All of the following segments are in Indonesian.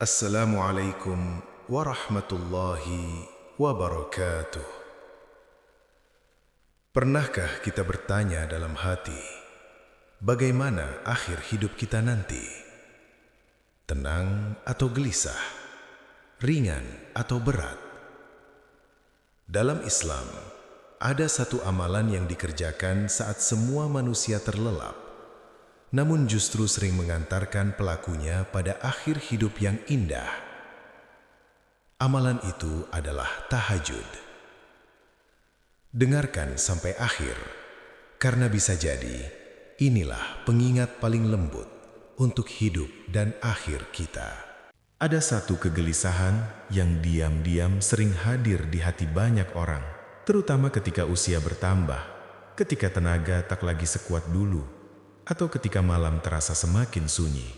Assalamualaikum warahmatullahi wabarakatuh. Pernahkah kita bertanya dalam hati, bagaimana akhir hidup kita nanti? Tenang atau gelisah? Ringan atau berat? Dalam Islam, ada satu amalan yang dikerjakan saat semua manusia terlelap, namun justru sering mengantarkan pelakunya pada akhir hidup yang indah. Amalan itu adalah tahajud. Dengarkan sampai akhir, karena bisa jadi inilah pengingat paling lembut untuk hidup dan akhir kita. Ada satu kegelisahan yang diam-diam sering hadir di hati banyak orang, terutama ketika usia bertambah, ketika tenaga tak lagi sekuat dulu, atau ketika malam terasa semakin sunyi.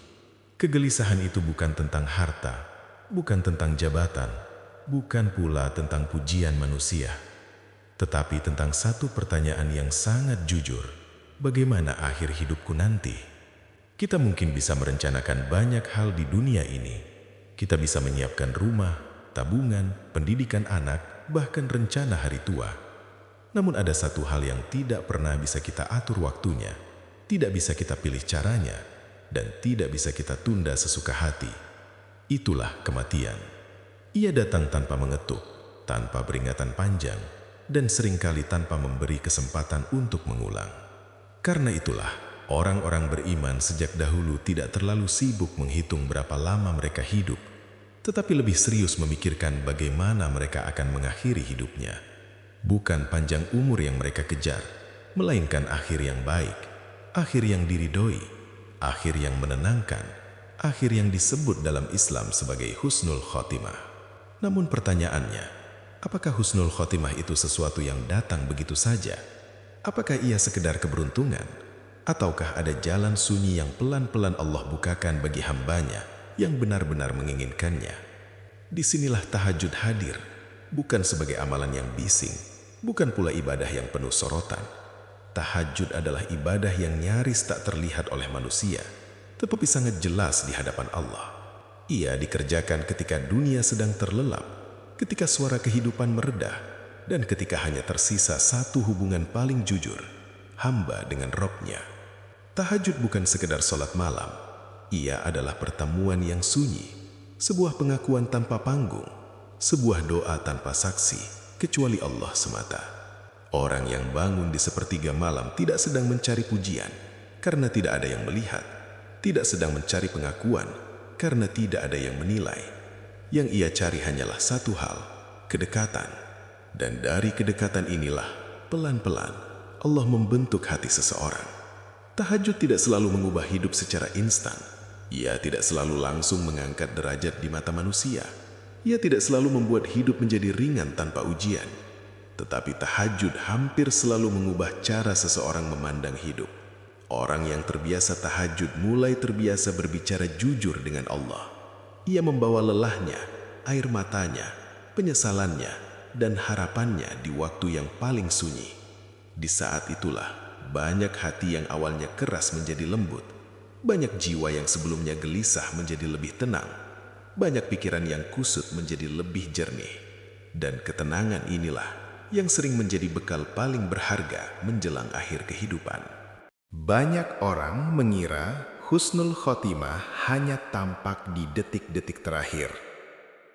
Kegelisahan itu bukan tentang harta, bukan tentang jabatan, bukan pula tentang pujian manusia, tetapi tentang satu pertanyaan yang sangat jujur: bagaimana akhir hidupku nanti? Kita mungkin bisa merencanakan banyak hal di dunia ini. Kita bisa menyiapkan rumah, tabungan, pendidikan anak, bahkan rencana hari tua. Namun ada satu hal yang tidak pernah bisa kita atur waktunya, tidak bisa kita pilih caranya, dan tidak bisa kita tunda sesuka hati. Itulah kematian. Ia datang tanpa mengetuk, tanpa peringatan panjang, dan seringkali tanpa memberi kesempatan untuk mengulang. Karena itulah, orang-orang beriman sejak dahulu tidak terlalu sibuk menghitung berapa lama mereka hidup, tetapi lebih serius memikirkan bagaimana mereka akan mengakhiri hidupnya. Bukan panjang umur yang mereka kejar, melainkan akhir yang baik, akhir yang diridhoi, akhir yang menenangkan, akhir yang disebut dalam Islam sebagai husnul khotimah. Namun pertanyaannya, apakah husnul khotimah itu sesuatu yang datang begitu saja? Apakah ia sekedar keberuntungan? Ataukah ada jalan sunyi yang pelan-pelan Allah bukakan bagi hambanya yang benar-benar menginginkannya? Disinilah tahajud hadir, bukan sebagai amalan yang bising, bukan pula ibadah yang penuh sorotan. Tahajud adalah ibadah yang nyaris tak terlihat oleh manusia, tetapi sangat jelas di hadapan Allah. Ia dikerjakan ketika dunia sedang terlelap, ketika suara kehidupan meredah, dan ketika hanya tersisa satu hubungan paling jujur, hamba dengan Rabb-Nya. Tahajud bukan sekedar sholat malam, ia adalah pertemuan yang sunyi, sebuah pengakuan tanpa panggung, sebuah doa tanpa saksi, kecuali Allah semata. Orang yang bangun di sepertiga malam tidak sedang mencari pujian, karena tidak ada yang melihat, tidak sedang mencari pengakuan, karena tidak ada yang menilai. Yang ia cari hanyalah satu hal, kedekatan. Dan dari kedekatan inilah, pelan-pelan, Allah membentuk hati seseorang. Tahajud tidak selalu mengubah hidup secara instan. Ia tidak selalu langsung mengangkat derajat di mata manusia. Ia tidak selalu membuat hidup menjadi ringan tanpa ujian. Tetapi tahajud hampir selalu mengubah cara seseorang memandang hidup. Orang yang terbiasa tahajud mulai terbiasa berbicara jujur dengan Allah. Ia membawa lelahnya, air matanya, penyesalannya, dan harapannya di waktu yang paling sunyi. Di saat itulah, banyak hati yang awalnya keras menjadi lembut. Banyak jiwa yang sebelumnya gelisah menjadi lebih tenang. Banyak pikiran yang kusut menjadi lebih jernih. Dan ketenangan inilah yang sering menjadi bekal paling berharga menjelang akhir kehidupan. Banyak orang mengira husnul khotimah hanya tampak di detik-detik terakhir.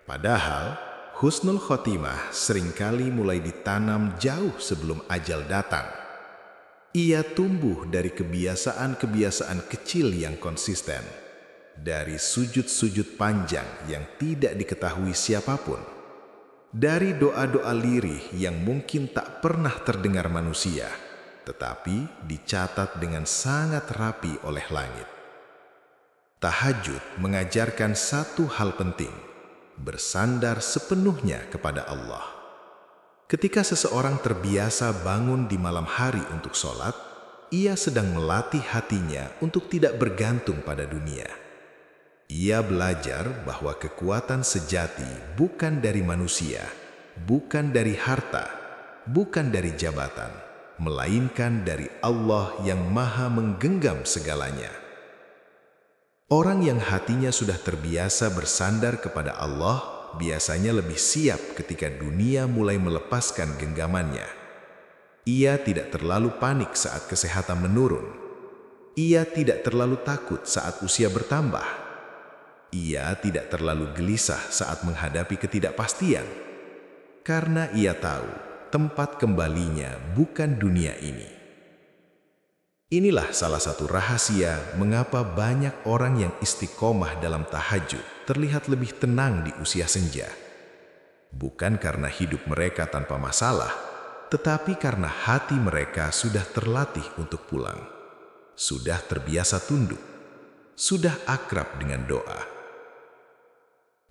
Padahal, husnul khotimah seringkali mulai ditanam jauh sebelum ajal datang. Ia tumbuh dari kebiasaan-kebiasaan kecil yang konsisten, dari sujud-sujud panjang yang tidak diketahui siapapun, dari doa-doa lirih yang mungkin tak pernah terdengar manusia, tetapi dicatat dengan sangat rapi oleh langit. Tahajud mengajarkan satu hal penting: bersandar sepenuhnya kepada Allah. Ketika seseorang terbiasa bangun di malam hari untuk sholat, ia sedang melatih hatinya untuk tidak bergantung pada dunia. Ia belajar bahwa kekuatan sejati bukan dari manusia, bukan dari harta, bukan dari jabatan, melainkan dari Allah yang Maha menggenggam segalanya. Orang yang hatinya sudah terbiasa bersandar kepada Allah biasanya lebih siap ketika dunia mulai melepaskan genggamannya. Ia tidak terlalu panik saat kesehatan menurun. Ia tidak terlalu takut saat usia bertambah. Ia tidak terlalu gelisah saat menghadapi ketidakpastian. Karena ia tahu tempat kembalinya bukan dunia ini. Inilah salah satu rahasia mengapa banyak orang yang istiqomah dalam tahajud terlihat lebih tenang di usia senja. Bukan karena hidup mereka tanpa masalah, tetapi karena hati mereka sudah terlatih untuk pulang. Sudah terbiasa tunduk, sudah akrab dengan doa.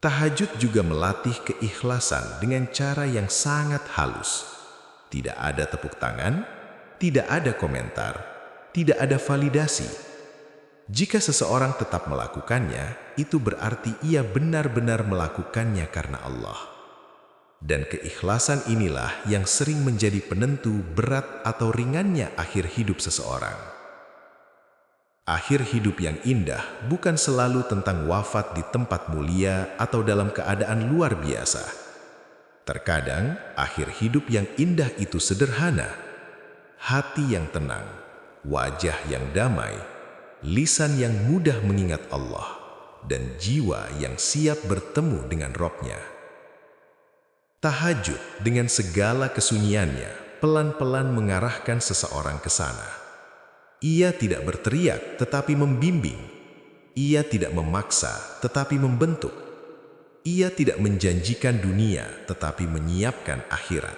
Tahajud juga melatih keikhlasan dengan cara yang sangat halus. Tidak ada tepuk tangan, tidak ada komentar, tidak ada validasi. Jika seseorang tetap melakukannya, itu berarti ia benar-benar melakukannya karena Allah. Dan keikhlasan inilah yang sering menjadi penentu berat atau ringannya akhir hidup seseorang. Akhir hidup yang indah bukan selalu tentang wafat di tempat mulia atau dalam keadaan luar biasa. Terkadang, akhir hidup yang indah itu sederhana. Hati yang tenang, wajah yang damai, lisan yang mudah mengingat Allah, dan jiwa yang siap bertemu dengan Robnya. Tahajud dengan segala kesunyiannya pelan-pelan mengarahkan seseorang ke sana. Ia tidak berteriak tetapi membimbing. Ia tidak memaksa tetapi membentuk. Ia tidak menjanjikan dunia tetapi menyiapkan akhirat.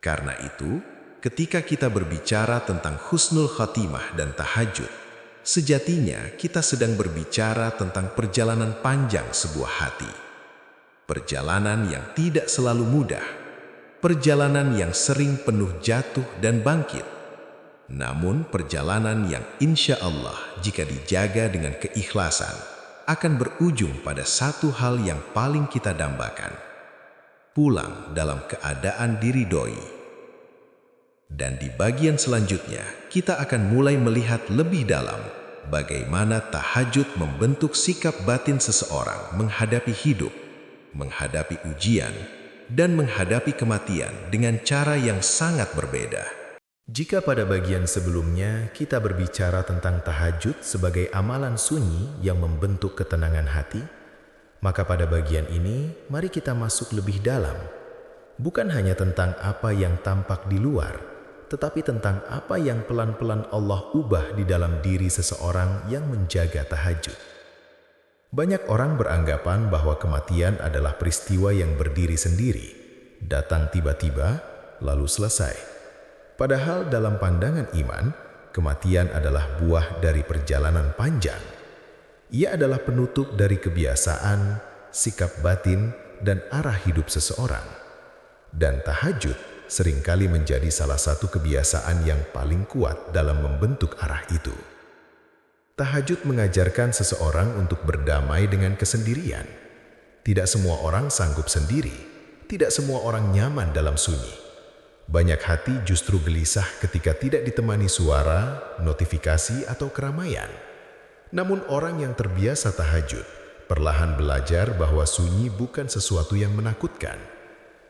Karena itu, ketika kita berbicara tentang husnul khatimah dan tahajud, sejatinya kita sedang berbicara tentang perjalanan panjang sebuah hati. Perjalanan yang tidak selalu mudah, perjalanan yang sering penuh jatuh dan bangkit. Namun perjalanan yang insya Allah jika dijaga dengan keikhlasan akan berujung pada satu hal yang paling kita dambakan. Pulang dalam keadaan diridhoi. Dan di bagian selanjutnya, kita akan mulai melihat lebih dalam bagaimana tahajud membentuk sikap batin seseorang menghadapi hidup, menghadapi ujian, dan menghadapi kematian dengan cara yang sangat berbeda. Jika pada bagian sebelumnya kita berbicara tentang tahajud sebagai amalan sunyi yang membentuk ketenangan hati, maka pada bagian ini mari kita masuk lebih dalam. Bukan hanya tentang apa yang tampak di luar, tetapi tentang apa yang pelan-pelan Allah ubah di dalam diri seseorang yang menjaga tahajud. Banyak orang beranggapan bahwa kematian adalah peristiwa yang berdiri sendiri, datang tiba-tiba, lalu selesai. Padahal dalam pandangan iman, kematian adalah buah dari perjalanan panjang. Ia adalah penutup dari kebiasaan, sikap batin, dan arah hidup seseorang. Dan tahajud seringkali menjadi salah satu kebiasaan yang paling kuat dalam membentuk arah itu. Tahajud mengajarkan seseorang untuk berdamai dengan kesendirian. Tidak semua orang sanggup sendiri, tidak semua orang nyaman dalam sunyi. Banyak hati justru gelisah ketika tidak ditemani suara, notifikasi, atau keramaian. Namun orang yang terbiasa tahajud perlahan belajar bahwa sunyi bukan sesuatu yang menakutkan.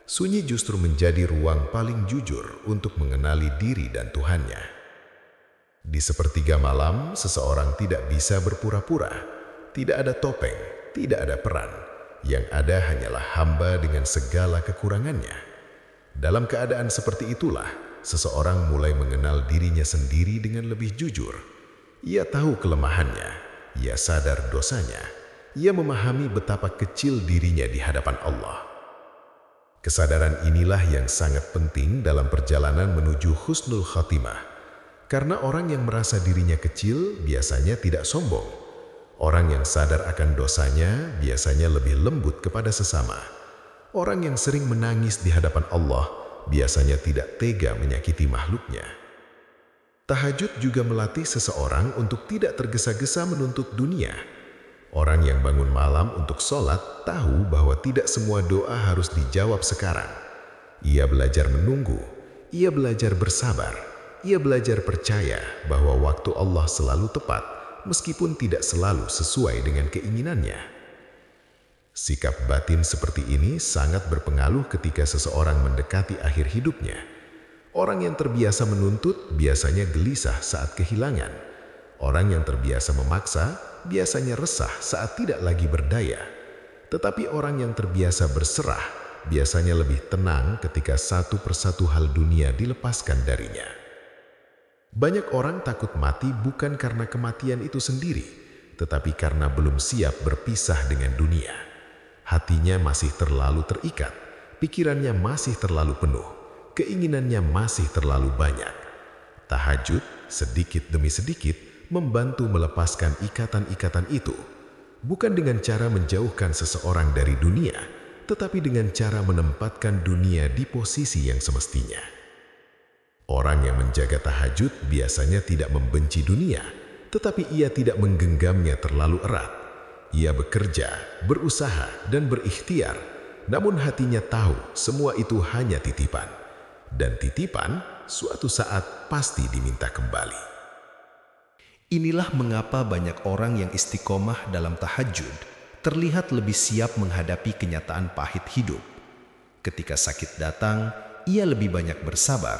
Sunyi justru menjadi ruang paling jujur untuk mengenali diri dan Tuhannya. Di sepertiga malam, seseorang tidak bisa berpura-pura. Tidak ada topeng, tidak ada peran. Yang ada hanyalah hamba dengan segala kekurangannya. Dalam keadaan seperti itulah, seseorang mulai mengenal dirinya sendiri dengan lebih jujur. Ia tahu kelemahannya, ia sadar dosanya, ia memahami betapa kecil dirinya di hadapan Allah. Kesadaran inilah yang sangat penting dalam perjalanan menuju husnul khatimah. Karena orang yang merasa dirinya kecil biasanya tidak sombong. Orang yang sadar akan dosanya biasanya lebih lembut kepada sesama. Orang yang sering menangis di hadapan Allah biasanya tidak tega menyakiti makhluknya. Tahajud juga melatih seseorang untuk tidak tergesa-gesa menuntut dunia. Orang yang bangun malam untuk sholat tahu bahwa tidak semua doa harus dijawab sekarang. Ia belajar menunggu, ia belajar bersabar, ia belajar percaya bahwa waktu Allah selalu tepat, meskipun tidak selalu sesuai dengan keinginannya. Sikap batin seperti ini sangat berpengaruh ketika seseorang mendekati akhir hidupnya. Orang yang terbiasa menuntut biasanya gelisah saat kehilangan. Orang yang terbiasa memaksa biasanya resah saat tidak lagi berdaya. Tetapi orang yang terbiasa berserah biasanya lebih tenang ketika satu persatu hal dunia dilepaskan darinya. Banyak orang takut mati bukan karena kematian itu sendiri, tetapi karena belum siap berpisah dengan dunia. Hatinya masih terlalu terikat, pikirannya masih terlalu penuh, keinginannya masih terlalu banyak. Tahajud sedikit demi sedikit membantu melepaskan ikatan-ikatan itu, bukan dengan cara menjauhkan seseorang dari dunia, tetapi dengan cara menempatkan dunia di posisi yang semestinya. Orang yang menjaga tahajud biasanya tidak membenci dunia, tetapi ia tidak menggenggamnya terlalu erat. Ia bekerja, berusaha, dan berikhtiar, namun hatinya tahu semua itu hanya titipan. Dan titipan suatu saat pasti diminta kembali. Inilah mengapa banyak orang yang istiqomah dalam tahajud terlihat lebih siap menghadapi kenyataan pahit hidup. Ketika sakit datang, ia lebih banyak bersabar.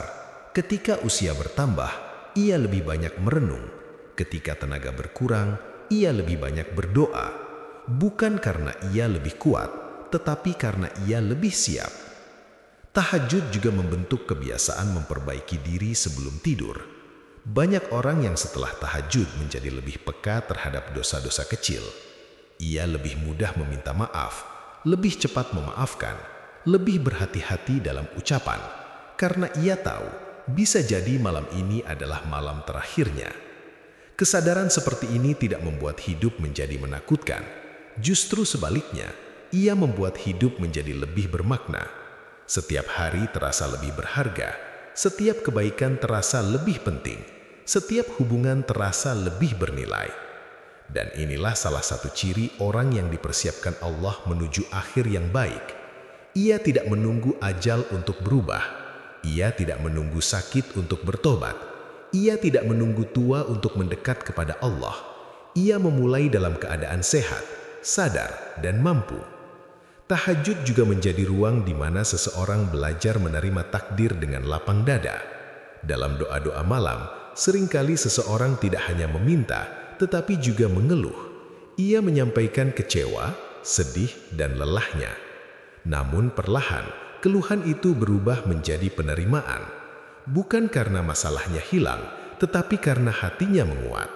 Ketika usia bertambah, ia lebih banyak merenung. Ketika tenaga berkurang, ia lebih banyak berdoa. Bukan karena ia lebih kuat, tetapi karena ia lebih siap. Tahajud juga membentuk kebiasaan memperbaiki diri sebelum tidur. Banyak orang yang setelah tahajud menjadi lebih peka terhadap dosa-dosa kecil. Ia lebih mudah meminta maaf, lebih cepat memaafkan, lebih berhati-hati dalam ucapan, karena ia tahu bisa jadi malam ini adalah malam terakhirnya. Kesadaran seperti ini tidak membuat hidup menjadi menakutkan. Justru sebaliknya, ia membuat hidup menjadi lebih bermakna. Setiap hari terasa lebih berharga, setiap kebaikan terasa lebih penting, setiap hubungan terasa lebih bernilai. Dan inilah salah satu ciri orang yang dipersiapkan Allah menuju akhir yang baik. Ia tidak menunggu ajal untuk berubah. Ia tidak menunggu sakit untuk bertobat. Ia tidak menunggu tua untuk mendekat kepada Allah. Ia memulai dalam keadaan sehat, sadar, dan mampu. Tahajud juga menjadi ruang di mana seseorang belajar menerima takdir dengan lapang dada. Dalam doa-doa malam, seringkali seseorang tidak hanya meminta, tetapi juga mengeluh. Ia menyampaikan kecewa, sedih, dan lelahnya. Namun perlahan, keluhan itu berubah menjadi penerimaan. Bukan karena masalahnya hilang, tetapi karena hatinya menguat.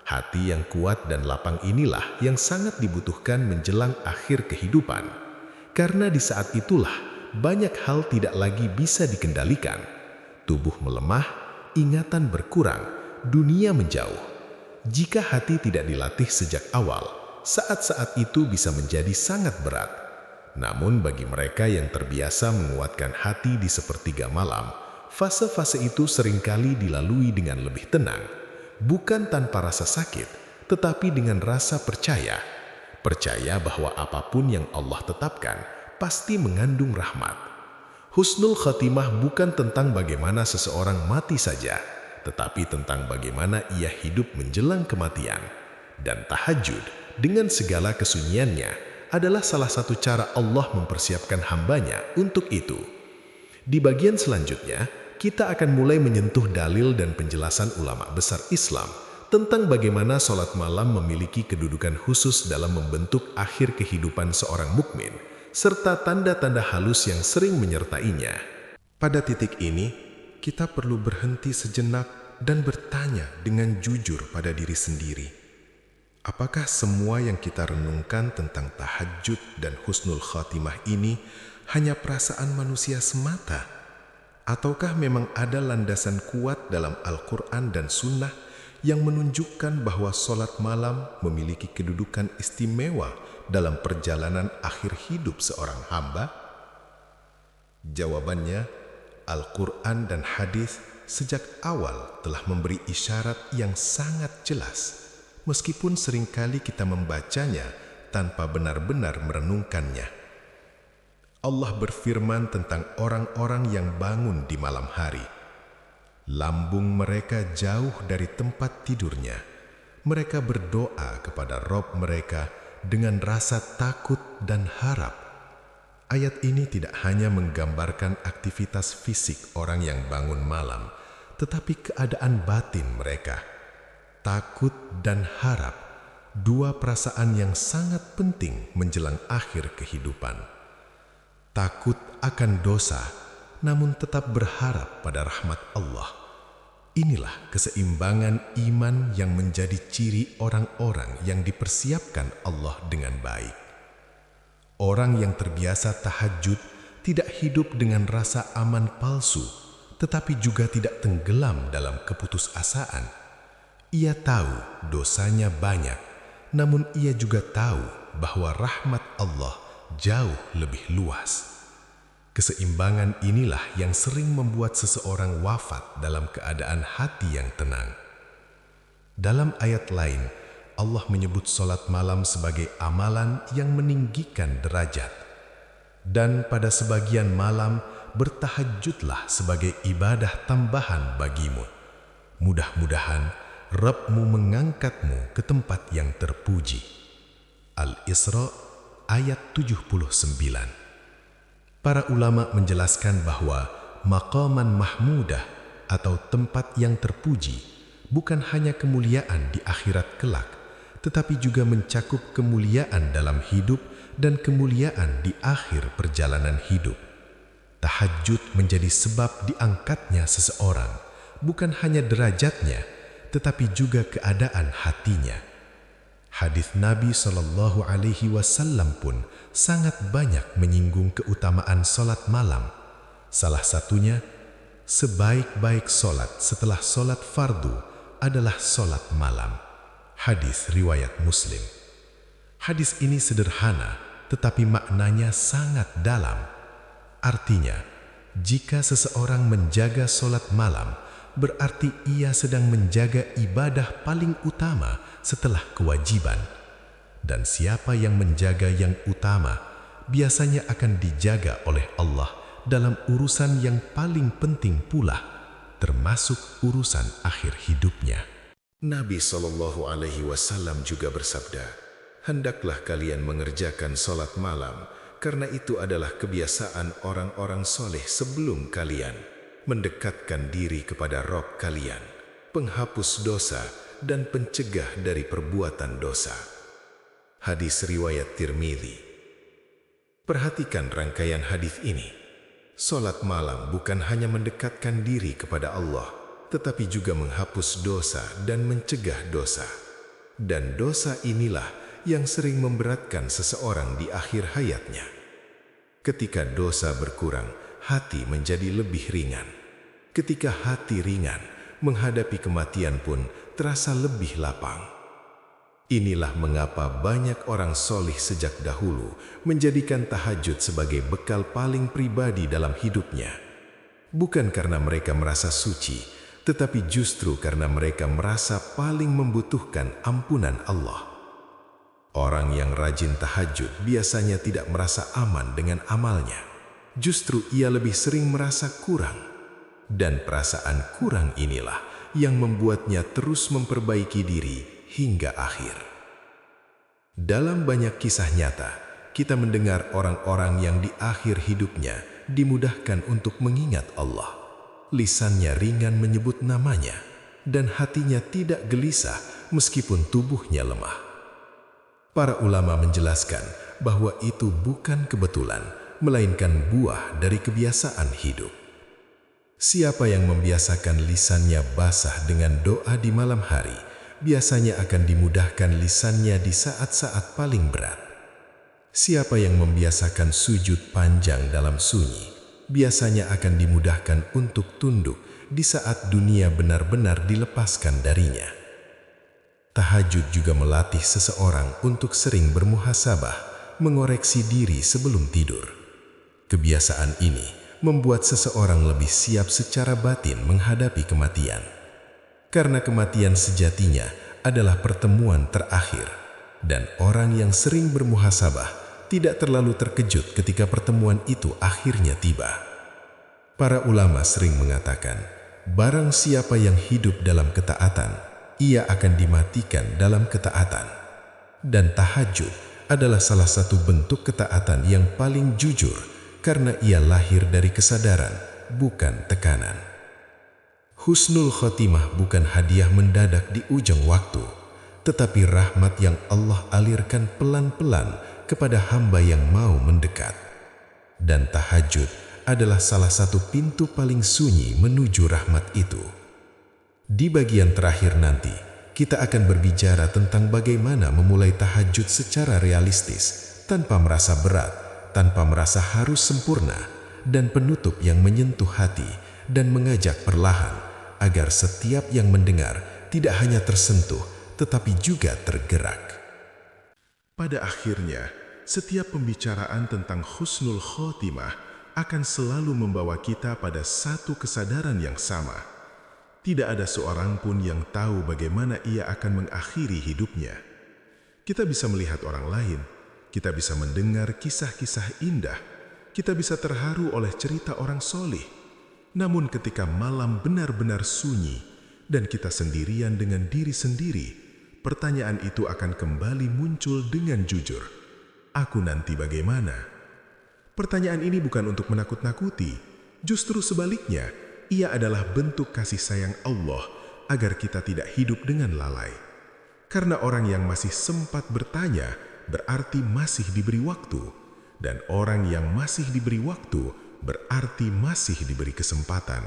Hati yang kuat dan lapang inilah yang sangat dibutuhkan menjelang akhir kehidupan. Karena di saat itulah, banyak hal tidak lagi bisa dikendalikan. Tubuh melemah, ingatan berkurang, dunia menjauh. Jika hati tidak dilatih sejak awal, saat-saat itu bisa menjadi sangat berat. Namun bagi mereka yang terbiasa menguatkan hati di sepertiga malam, fase-fase itu seringkali dilalui dengan lebih tenang. Bukan tanpa rasa sakit, tetapi dengan rasa percaya. Percaya bahwa apapun yang Allah tetapkan, pasti mengandung rahmat. Husnul Khatimah bukan tentang bagaimana seseorang mati saja, tetapi tentang bagaimana ia hidup menjelang kematian. Dan tahajud dengan segala kesunyiannya adalah salah satu cara Allah mempersiapkan hambanya untuk itu. Di bagian selanjutnya, kita akan mulai menyentuh dalil dan penjelasan ulama besar Islam tentang bagaimana sholat malam memiliki kedudukan khusus dalam membentuk akhir kehidupan seorang mukmin, serta tanda-tanda halus yang sering menyertainya. Pada titik ini, kita perlu berhenti sejenak dan bertanya dengan jujur pada diri sendiri. Apakah semua yang kita renungkan tentang tahajud dan husnul khatimah ini hanya perasaan manusia semata? Ataukah memang ada landasan kuat dalam Al-Quran dan Sunnah yang menunjukkan bahwa sholat malam memiliki kedudukan istimewa dalam perjalanan akhir hidup seorang hamba? Jawabannya, Al-Quran dan hadis sejak awal telah memberi isyarat yang sangat jelas, meskipun seringkali kita membacanya tanpa benar-benar merenungkannya. Allah berfirman tentang orang-orang yang bangun di malam hari. Lambung mereka jauh dari tempat tidurnya. Mereka berdoa kepada Rob mereka dengan rasa takut dan harap. Ayat ini tidak hanya menggambarkan aktivitas fisik orang yang bangun malam, tetapi keadaan batin mereka. Takut dan harap, dua perasaan yang sangat penting menjelang akhir kehidupan. Takut akan dosa, namun tetap berharap pada rahmat Allah. Inilah keseimbangan iman yang menjadi ciri orang-orang yang dipersiapkan Allah dengan baik. Orang yang terbiasa tahajud tidak hidup dengan rasa aman palsu, tetapi juga tidak tenggelam dalam keputusasaan. Ia tahu dosanya banyak, namun ia juga tahu bahwa rahmat Allah jauh lebih luas. Keseimbangan inilah yang sering membuat seseorang wafat dalam keadaan hati yang tenang. Dalam ayat lain, Allah menyebut salat malam sebagai amalan yang meninggikan derajat. Dan pada sebagian malam, bertahajudlah sebagai ibadah tambahan bagimu. Mudah-mudahan Rabb-mu mengangkatmu ke tempat yang terpuji. Al-Isra ayat 79. Para ulama menjelaskan bahwa maqaman mahmudah atau tempat yang terpuji bukan hanya kemuliaan di akhirat kelak, tetapi juga mencakup kemuliaan dalam hidup dan kemuliaan di akhir perjalanan hidup. Tahajud menjadi sebab diangkatnya seseorang, bukan hanya derajatnya, tetapi juga keadaan hatinya. Hadis Nabi SAW pun sangat banyak menyinggung keutamaan salat malam. Salah satunya, sebaik-baik salat setelah salat fardu adalah salat malam. Hadis riwayat Muslim. Hadis ini sederhana, tetapi maknanya sangat dalam. Artinya, jika seseorang menjaga salat malam, berarti ia sedang menjaga ibadah paling utama setelah kewajiban. Dan siapa yang menjaga yang utama, biasanya akan dijaga oleh Allah dalam urusan yang paling penting pula, termasuk urusan akhir hidupnya. Nabi SAW juga bersabda, "Hendaklah kalian mengerjakan salat malam, karena itu adalah kebiasaan orang-orang soleh sebelum kalian, mendekatkan diri kepada Rabb kalian, penghapus dosa dan pencegah dari perbuatan dosa." Hadis riwayat Tirmidzi. Perhatikan rangkaian hadis ini. Salat malam bukan hanya mendekatkan diri kepada Allah, tetapi juga menghapus dosa dan mencegah dosa. Dan dosa inilah yang sering memberatkan seseorang di akhir hayatnya. Ketika dosa berkurang, hati menjadi lebih ringan. Ketika hati ringan, menghadapi kematian pun terasa lebih lapang. Inilah mengapa banyak orang solih sejak dahulu menjadikan tahajud sebagai bekal paling pribadi dalam hidupnya. Bukan karena mereka merasa suci, tetapi justru karena mereka merasa paling membutuhkan ampunan Allah. Orang yang rajin tahajud biasanya tidak merasa aman dengan amalnya. Justru ia lebih sering merasa kurang. Dan perasaan kurang inilah yang membuatnya terus memperbaiki diri hingga akhir. Dalam banyak kisah nyata, kita mendengar orang-orang yang di akhir hidupnya dimudahkan untuk mengingat Allah. Lisannya ringan menyebut namanya, dan hatinya tidak gelisah meskipun tubuhnya lemah. Para ulama menjelaskan bahwa itu bukan kebetulan, melainkan buah dari kebiasaan hidup. Siapa yang membiasakan lisannya basah dengan doa di malam hari, biasanya akan dimudahkan lisannya di saat-saat paling berat. Siapa yang membiasakan sujud panjang dalam sunyi, biasanya akan dimudahkan untuk tunduk di saat dunia benar-benar dilepaskan darinya. Tahajud juga melatih seseorang untuk sering bermuhasabah, mengoreksi diri sebelum tidur. Kebiasaan ini membuat seseorang lebih siap secara batin menghadapi kematian. Karena kematian sejatinya adalah pertemuan terakhir, dan orang yang sering bermuhasabah tidak terlalu terkejut ketika pertemuan itu akhirnya tiba. Para ulama sering mengatakan, barang siapa yang hidup dalam ketaatan, ia akan dimatikan dalam ketaatan. Dan tahajud adalah salah satu bentuk ketaatan yang paling jujur karena ia lahir dari kesadaran, bukan tekanan. Husnul khotimah bukan hadiah mendadak di ujung waktu, tetapi rahmat yang Allah alirkan pelan-pelan kepada hamba yang mau mendekat. Dan tahajud adalah salah satu pintu paling sunyi menuju rahmat itu. Di bagian terakhir nanti, kita akan berbicara tentang bagaimana memulai tahajud secara realistis, tanpa merasa berat, tanpa merasa harus sempurna, dan penutup yang menyentuh hati dan mengajak perlahan, agar setiap yang mendengar tidak hanya tersentuh, tetapi juga tergerak. Pada akhirnya, setiap pembicaraan tentang husnul khotimah akan selalu membawa kita pada satu kesadaran yang sama. Tidak ada seorang pun yang tahu bagaimana ia akan mengakhiri hidupnya. Kita bisa melihat orang lain, kita bisa mendengar kisah-kisah indah, kita bisa terharu oleh cerita orang soleh. Namun ketika malam benar-benar sunyi dan kita sendirian dengan diri sendiri, pertanyaan itu akan kembali muncul dengan jujur. Aku nanti bagaimana? Pertanyaan ini bukan untuk menakut-nakuti, justru sebaliknya, ia adalah bentuk kasih sayang Allah agar kita tidak hidup dengan lalai. Karena orang yang masih sempat bertanya berarti masih diberi waktu, dan orang yang masih diberi waktu berarti masih diberi kesempatan.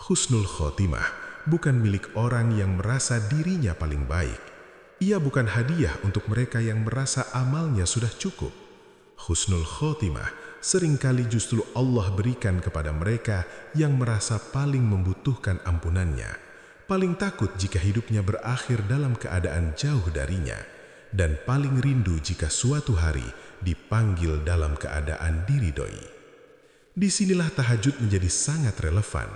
Husnul khotimah bukan milik orang yang merasa dirinya paling baik. Ia bukan hadiah untuk mereka yang merasa amalnya sudah cukup. Husnul khotimah seringkali justru Allah berikan kepada mereka yang merasa paling membutuhkan ampunannya, paling takut jika hidupnya berakhir dalam keadaan jauh darinya, dan paling rindu jika suatu hari dipanggil dalam keadaan diridhoi. Disinilah tahajud menjadi sangat relevan,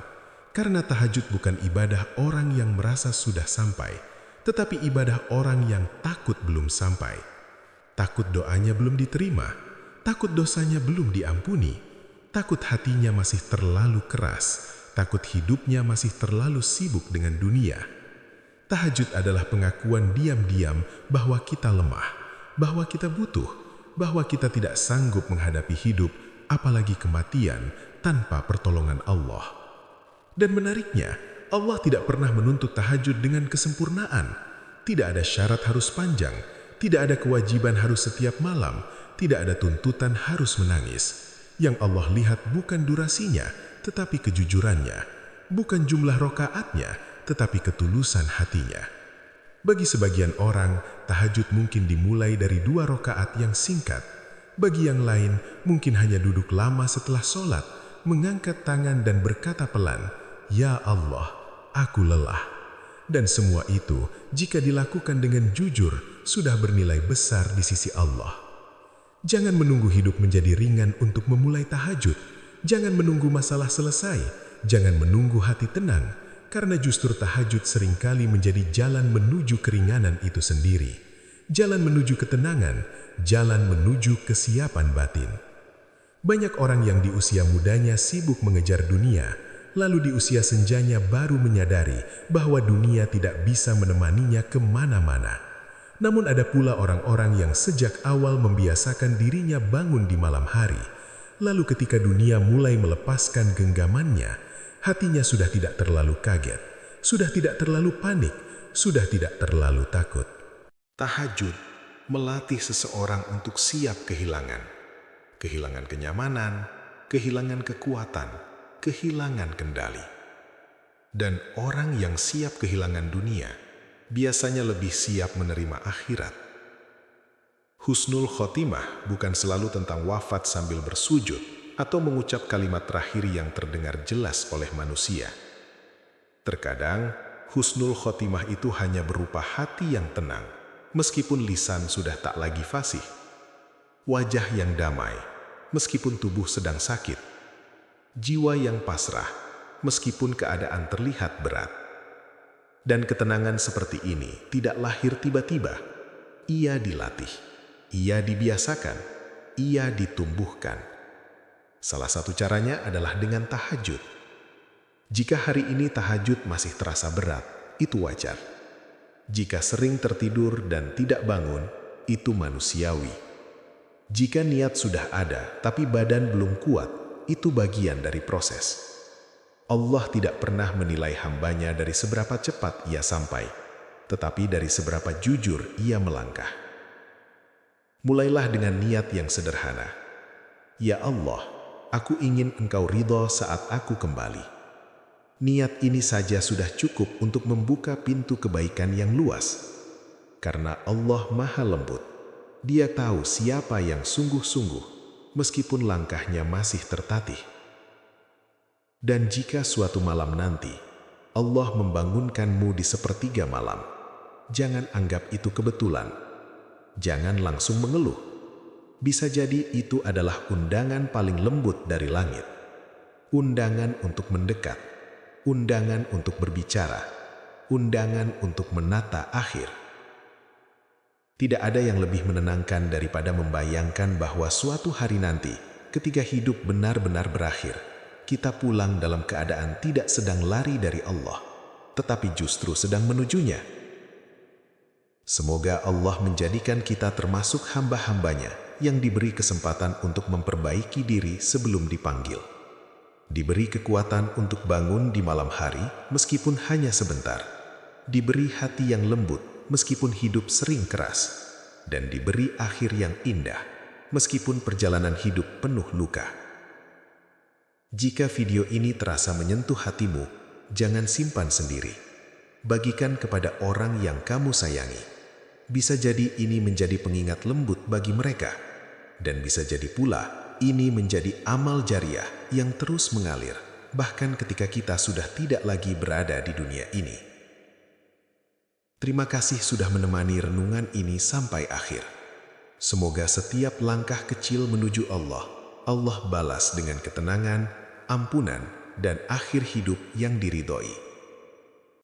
karena tahajud bukan ibadah orang yang merasa sudah sampai, tetapi ibadah orang yang takut belum sampai. Takut doanya belum diterima, takut dosanya belum diampuni, takut hatinya masih terlalu keras, takut hidupnya masih terlalu sibuk dengan dunia. Tahajud adalah pengakuan diam-diam bahwa kita lemah, bahwa kita butuh, bahwa kita tidak sanggup menghadapi hidup, apalagi kematian, tanpa pertolongan Allah. Dan menariknya, Allah tidak pernah menuntut tahajud dengan kesempurnaan. Tidak ada syarat harus panjang, tidak ada kewajiban harus setiap malam, tidak ada tuntutan harus menangis. Yang Allah lihat bukan durasinya, tetapi kejujurannya, bukan jumlah rokaatnya, tetapi ketulusan hatinya. Bagi sebagian orang, tahajud mungkin dimulai dari 2 rokaat yang singkat. Bagi yang lain, mungkin hanya duduk lama setelah sholat, mengangkat tangan dan berkata pelan, "Ya Allah, aku lelah." Dan semua itu, jika dilakukan dengan jujur, sudah bernilai besar di sisi Allah. Jangan menunggu hidup menjadi ringan untuk memulai tahajud. Jangan menunggu masalah selesai. Jangan menunggu hati tenang, karena justru tahajud seringkali menjadi jalan menuju keringanan itu sendiri. Jalan menuju ketenangan, jalan menuju kesiapan batin. Banyak orang yang di usia mudanya sibuk mengejar dunia, lalu di usia senjanya baru menyadari bahwa dunia tidak bisa menemaninya kemana-mana. Namun ada pula orang-orang yang sejak awal membiasakan dirinya bangun di malam hari, lalu ketika dunia mulai melepaskan genggamannya, hatinya sudah tidak terlalu kaget, sudah tidak terlalu panik, sudah tidak terlalu takut. Tahajud melatih seseorang untuk siap kehilangan. Kehilangan kenyamanan, kehilangan kekuatan, kehilangan kendali. Dan orang yang siap kehilangan dunia, biasanya lebih siap menerima akhirat. Husnul khotimah bukan selalu tentang wafat sambil bersujud atau mengucap kalimat terakhir yang terdengar jelas oleh manusia. Terkadang, husnul khotimah itu hanya berupa hati yang tenang, meskipun lisan sudah tak lagi fasih. Wajah yang damai, meskipun tubuh sedang sakit. Jiwa yang pasrah, meskipun keadaan terlihat berat. Dan ketenangan seperti ini tidak lahir tiba-tiba. Ia dilatih, ia dibiasakan, ia ditumbuhkan. Salah satu caranya adalah dengan tahajud. Jika hari ini tahajud masih terasa berat, itu wajar. Jika sering tertidur dan tidak bangun, itu manusiawi. Jika niat sudah ada tapi badan belum kuat, itu bagian dari proses. Allah tidak pernah menilai hambanya dari seberapa cepat ia sampai, tetapi dari seberapa jujur ia melangkah. Mulailah dengan niat yang sederhana. Ya Allah, aku ingin Engkau ridho saat aku kembali. Niat ini saja sudah cukup untuk membuka pintu kebaikan yang luas. Karena Allah Maha Lembut, Dia tahu siapa yang sungguh-sungguh, meskipun langkahnya masih tertatih. Dan jika suatu malam nanti, Allah membangunkanmu di sepertiga malam, jangan anggap itu kebetulan. Jangan langsung mengeluh. Bisa jadi itu adalah undangan paling lembut dari langit. Undangan untuk mendekat. Undangan untuk berbicara. Undangan untuk menata akhir. Tidak ada yang lebih menenangkan daripada membayangkan bahwa suatu hari nanti, ketika hidup benar-benar berakhir, kita pulang dalam keadaan tidak sedang lari dari Allah, tetapi justru sedang menujunya. Semoga Allah menjadikan kita termasuk hamba-hambanya yang diberi kesempatan untuk memperbaiki diri sebelum dipanggil. Diberi kekuatan untuk bangun di malam hari meskipun hanya sebentar. Diberi hati yang lembut meskipun hidup sering keras. Dan diberi akhir yang indah meskipun perjalanan hidup penuh luka. Jika video ini terasa menyentuh hatimu, jangan simpan sendiri. Bagikan kepada orang yang kamu sayangi. Bisa jadi ini menjadi pengingat lembut bagi mereka. Dan bisa jadi pula, ini menjadi amal jariah yang terus mengalir, bahkan ketika kita sudah tidak lagi berada di dunia ini. Terima kasih sudah menemani renungan ini sampai akhir. Semoga setiap langkah kecil menuju Allah balas dengan ketenangan, ampunan, dan akhir hidup yang diridhoi.